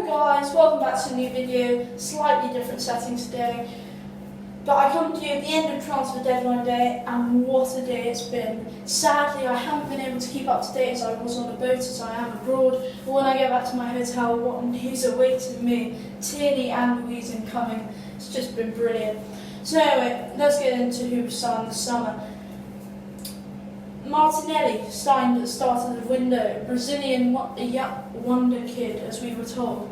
Hello guys, welcome back to a new video, slightly different setting today. But I come to you at the end of transfer deadline day, and what a day it's been. Sadly, I haven't been able to keep up to date as I was on a boat as I am abroad. But when I get back to my hotel, what news awaiting me? Tierney and Louise incoming. It's just been brilliant. So anyway, let's get into who signed this summer. Martinelli signed at the start of the window, Brazilian wonder kid, as we were told.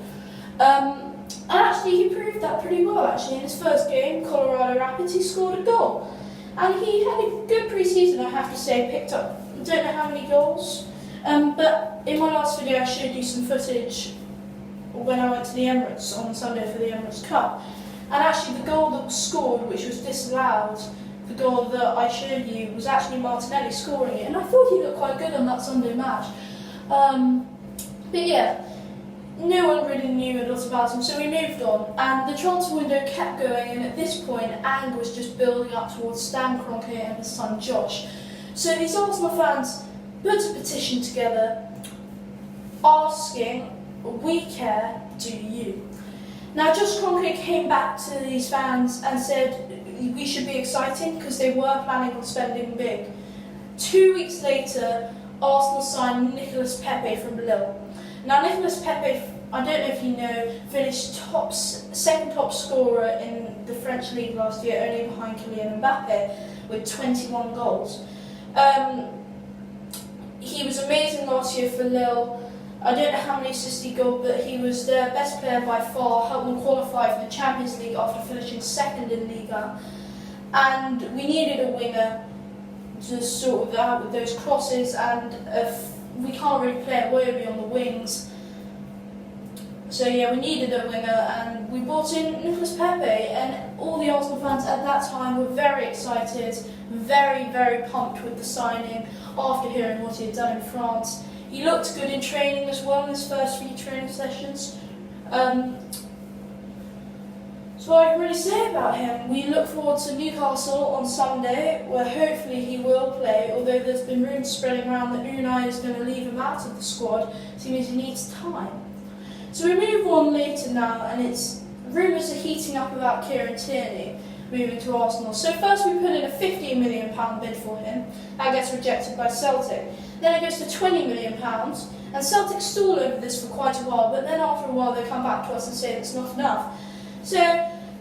And actually, he proved that pretty well. Actually, in his first game, Colorado Rapids, he scored a goal, and he had a good pre-season, I have to say. Picked up, I don't know how many goals, but in my last video, I showed you some footage when I went to the Emirates on Sunday for the Emirates Cup, and actually, the goal that was scored, which was disallowed, the goal that I showed you, was actually Martinelli scoring it, and I thought he looked quite good on that Sunday match. But yeah, no one really knew a lot about him, so we moved on, and the transfer window kept going, and at this point, anger was just building up towards Stan Kroenke and his son Josh. So these Arsenal fans put a petition together asking, "We care, do you?" Now, Josh Kroenke came back to these fans and said we should be excited because they were planning on spending big. 2 weeks later, Arsenal signed Nicolas Pepe from Lille. Now, Nicolas Pepe, I don't know if you know, finished second top scorer in the French league last year, only behind Kylian Mbappe, with 21 goals. He was amazing last year for Lille. I don't know how many assists he got, but he was their best player by far, helped them qualify for the Champions League after finishing second in Liga. And we needed a winger to sort of out with those crosses, and we can't really play Iwobi on the wings. So yeah, we needed a winger, and we brought in Nicolas Pepe, and all the Arsenal fans at that time were very excited, very, very pumped with the signing after hearing what he had done in France. He looked good in training as well in his first few training sessions. So I can really say about him. We look forward to Newcastle on Sunday, where hopefully he will play, although there's been rumours spreading around that Unai is going to leave him out of the squad, so he needs time. So we move on later now, and rumours are heating up about Kieran Tierney moving to Arsenal. So first we put in a £15 million bid for him. That gets rejected by Celtic. Then it goes to £20 million, and Celtic stall over this for quite a while, but then after a while they come back to us and say it's not enough. So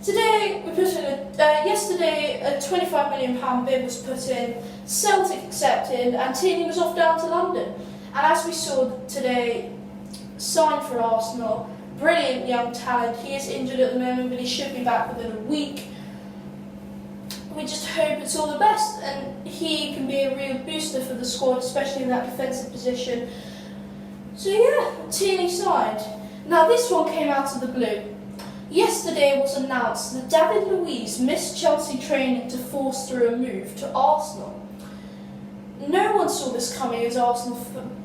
today we put in yesterday a £25 million bid was put in, Celtic accepted, and Tierney was off down to London. And as we saw today, signed for Arsenal, brilliant young talent. He is injured at the moment, but he should be back within a week. We just hope it's all the best, and he can be a real booster for the squad, especially in that defensive position. So yeah, Tierney signed. Now this one came out of the blue. Yesterday it was announced that David Luiz missed Chelsea training to force through a move to Arsenal. No one saw this coming, as Arsenal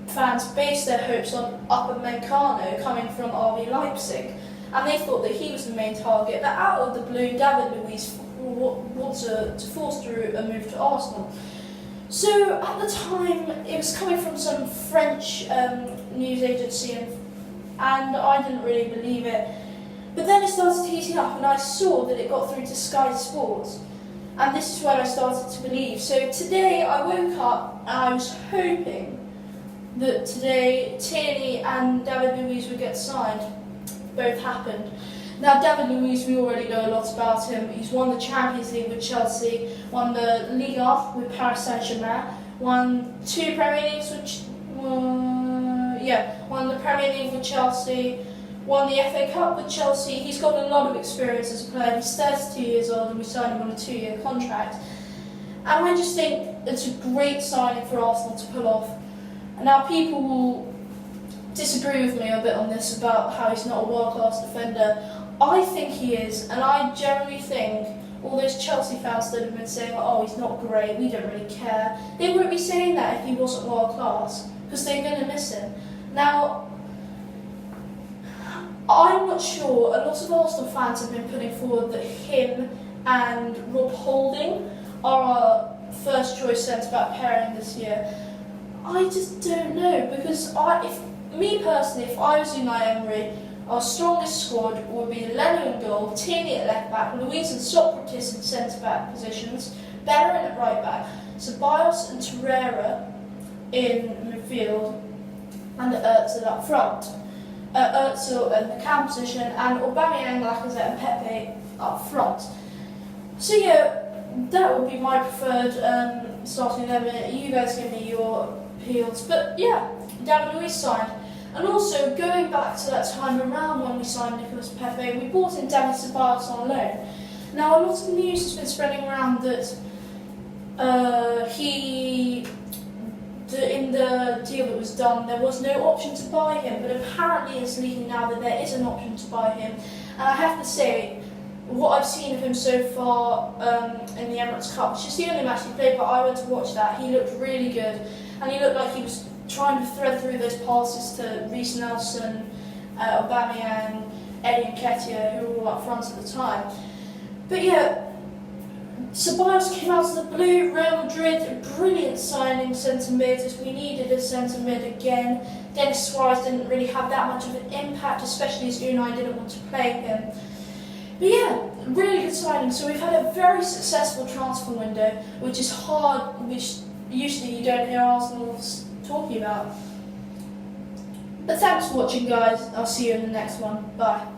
fans based their hopes on Upamecano coming from RB Leipzig, and they thought that he was the main target. But out of the blue, David Luiz wanted to force through a move to Arsenal. So at the time, it was coming from some French news agency, and I didn't really believe it. But then it started heating up, and I saw that it got through to Sky Sports. And this is when I started to believe. So today I woke up and I was hoping that today Tierney and David Luiz would get signed. Both happened. Now David Luiz, we already know a lot about him. He's won the Champions League with Chelsea, won the Liga with Paris Saint-Germain, won 2 Premier Leagues with won the Premier League with Chelsea, won the FA Cup with Chelsea. He's got a lot of experience as a player. He's 32 years old, and we signed him on a 2-year contract. And I just think it's a great signing for Arsenal to pull off. And now people will disagree with me a bit on this about how he's not a world-class defender. I think he is, and I generally think all those Chelsea fans that have been saying, "Oh, he's not great, we don't really care," they wouldn't be saying that if he wasn't world-class, because they're going to miss him. Now, I'm not sure, a lot of Arsenal fans have been putting forward that him and Rob Holding are our first choice centre-back pairing this year. I just don't know, because if I was Unai Emery, Our strongest squad will be Leno in goal, Tierney at left back, Luiz and Socrates in centre back positions, Bellerin at right back, Ceballos and Torreira in midfield, and Özil up front. Özil in the cam position, and Aubameyang, Lacazette and Pepe up front. So yeah, that would be my preferred starting 11. You guys give me your appeals. But yeah, David Luiz signed. And also, going back to that time around when we signed Nicolas Pepe, we brought in Dani Ceballos on loan. Now, a lot of news has been spreading around that in the deal that was done, there was no option to buy him, but apparently it's leaking now that there is an option to buy him. And I have to say, what I've seen of him so far in the Emirates Cup, which is the only match he played, but I went to watch that, he looked really good, and he looked like he was trying to thread through those passes to Reece Nelson, Aubameyang, Eddie Nketiah, who were all up front at the time. But yeah, Ceballos came out of the blue. Real Madrid, a brilliant signing centre mid, as we needed a centre mid again. Denis Suarez didn't really have that much of an impact, especially as Unai didn't want to play him. But yeah, really good signing. So we've had a very successful transfer window, which is hard, which usually you don't hear Arsenal talking about. But thanks for watching, guys. I'll see you in the next one. Bye.